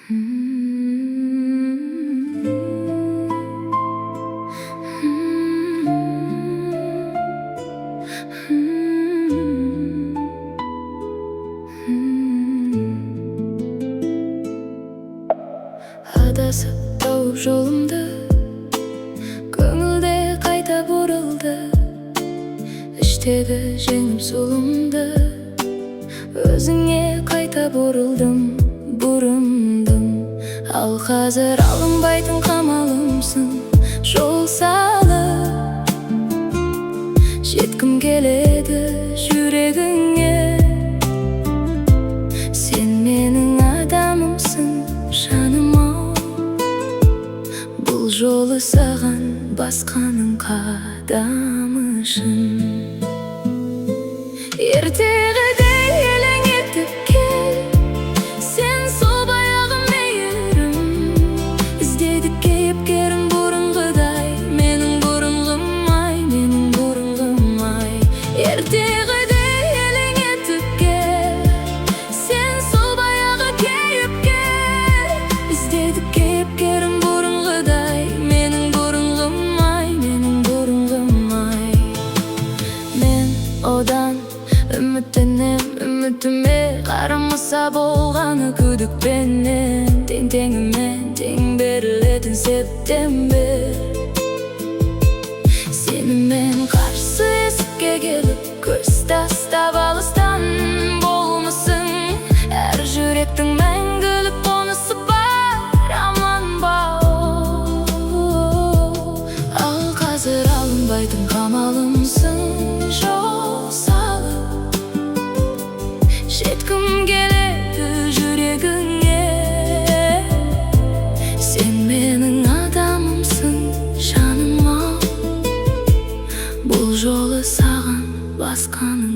Adasып тауып жолымды, көңілде қайта бұрылды. Іштегі жеңіп зұлымды, өзіңе қайта бұрылдым. Ал қазір алынбайтын қамалымсың, жол салып жеткім келеді жүрегіңе. Сен менің адамымсың, жаным-ау. Бұл жолы саған басқаның қадамы шын. Ертегідей елең етіп кел, сен сол баяғы мейірім. Іздедік кейіпкерім бұрынғыдай, менің бұрынғым-ай, менің бұрынғым-ай. Ертегідей елең етіп кел, сен сол баяғы кейіпкер. Іздедік кейіпкерім бұрынғыдай, менің бұрынғым-ай, менің бұрынғым-ай. Мен одан үміттенем, үмітіме қарамаса болғаны күдікпенен. Тең-теңімен тең берілетін септембе. Сенімен қарсы есікке келіп, көз тастап алыстан болмысың. Әр жүректің мәңгілік қонысы бар, аман ба ол. Ал қазір алынбайтын қамалымсың, жол салып жеткім келеді жүрегіңе. Сен менің адамымсың, жаным-ау. Бұл жолы саған басқаның